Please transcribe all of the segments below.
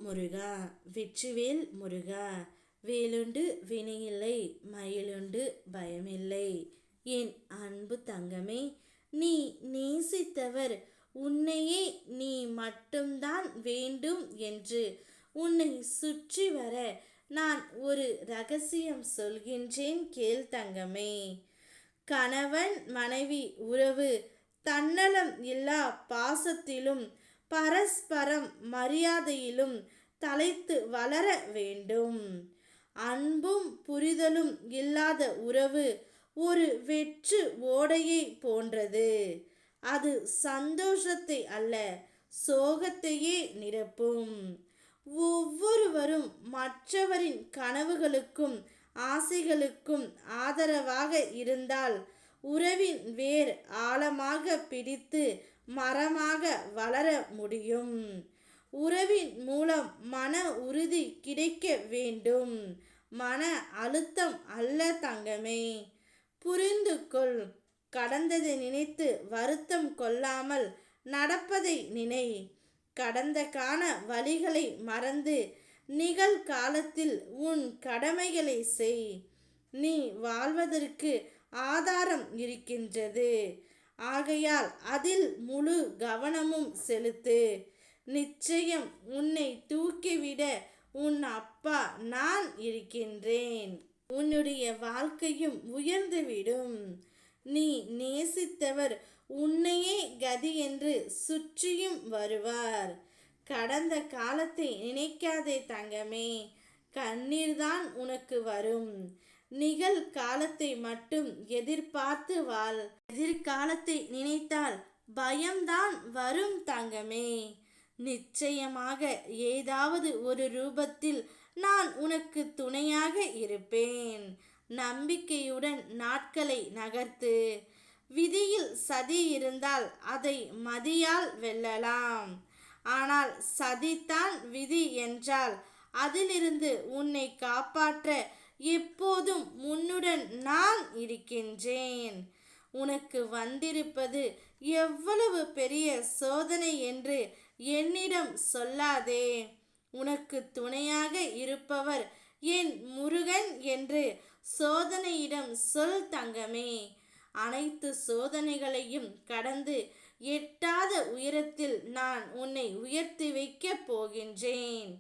முருகா வெற்றிவேல் முருகா. வேலுண்டு வினையில்லை, மயிலுண்டு பயமில்லை. என் அன்பு தங்கமே, நீ நேசித்தவர் உன்னையே நீ மட்டும்தான் வேண்டும் என்று உன்னை சுற்றி வர நான் ஒரு ரகசியம் சொல்கின்றேன், கேள் தங்கமே. கணவன் மனைவி உறவு தன்னலம் இல்லா பாசத்திலும் பரஸ்பரம் மரியாதையிலும் தலைத்து வளர வேண்டும். அன்பும் புரிதலும் இல்லாத உறவு ஒரு வெற்று ஓடையை போன்றது. அது சந்தோஷத்தை அல்ல, சோகத்தையே நிரப்பும். ஒவ்வொருவரும் மற்றவரின் கனவுகளுக்கும் ஆசைகளுக்கும் ஆதரவாக இருந்தால் உறவின் வேர் ஆழமாக பிடித்து மரமாக வளர முடியும். உறவின் மூலம் மன உறுதி கிடைக்க வேண்டும், மன அழுத்தம் அல்ல தங்கமே. புரிந்து கொள். கடந்ததை நினைத்து வருத்தம் கொள்ளாமல் நடப்பதை நினை. கடந்த கால வழிகளை மறந்து நிகழ்காலத்தில் உன் கடமைகளை செய். நீ வாழ்வதற்கு ஆதாரம் இருக்கின்றது, ஆகையால் அதில் முழு கவனமும் செலுத்து. நிச்சயம் உன்னை தூக்கிவிட உன் அப்பா நான் இருக்கின்றேன். உன்னுடைய வாழ்க்கையும் உயர்ந்துவிடும். நீ நேசித்தவர் உன்னையே கதி என்று சுற்றியும் வருவார். கடந்த காலத்தை நினைக்காதே தங்கமே, கண்ணீர்தான் உனக்கு வரும். நிகழ்காலத்தை மட்டும் எதிர்பார்த்து வாழ். எதிர்காலத்தை நினைத்தால் பயம்தான் வரும் தங்கமே. நிச்சயமாக ஏதாவது ஒரு ரூபத்தில் நான் உனக்கு துணையாக இருப்பேன். நம்பிக்கையுடன் நாட்களை நகர்த்து. விதியில் சதி இருந்தால் அதை மதியால் வெல்லலாம். ஆனால் சதிதான் விதி என்றால் அதிலிருந்து உன்னை காப்பாற்ற எப்போதும் உன்னுடன் நான் இருக்கின்றேன். உனக்கு வந்திருப்பது எவ்வளவு பெரிய சோதனை என்று என்னிடம் சொல்லாதே. உனக்கு துணையாக இருப்பவர் என் முருகன் என்று சோதனையிடம் சொல் தங்கமே. அனைத்து சோதனைகளையும் கடந்து எட்டாத உயரத்தில் நான் உன்னை உயர்த்தி வைக்கப் போகின்றேன்.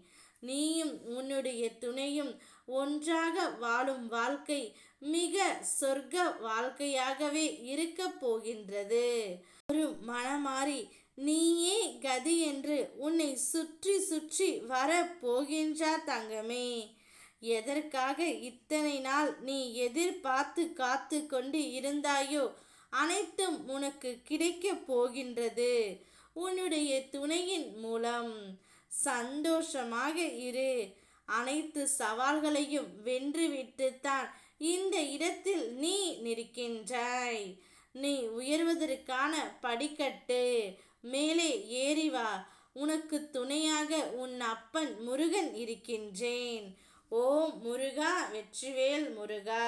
நீயும் உன்னுடைய துணையும் ஒன்றாக வாழும் வாழ்க்கை மிக சொர்க்க வாழ்க்கையாகவே இருக்க போகின்றது. ஒரு மனமாறி நீயே கதி என்று உன்னை சுற்றி சுற்றி வர போகின்றார் தங்கமே. எதற்காக இத்தனை நாள் நீ எதிர்பார்த்து காத்து கொண்டு இருந்தாயோ அனைத்தும் உனக்கு கிடைக்க போகின்றது. உன்னுடைய துணையின் மூலம் சந்தோஷமாக இரு. அனைத்து சவால்களையும் வென்றுவிட்டுத்தான் இந்த இடத்தில் நீ நிற்கின்றாய். நீ உயர்வதற்கான படிக்கட்டு. மேலே ஏறி வா. உனக்கு துணையாக உன் அப்பன் முருகன் இருக்கின்றேன். ஓம் முருகா வெற்றிவேல் முருகா.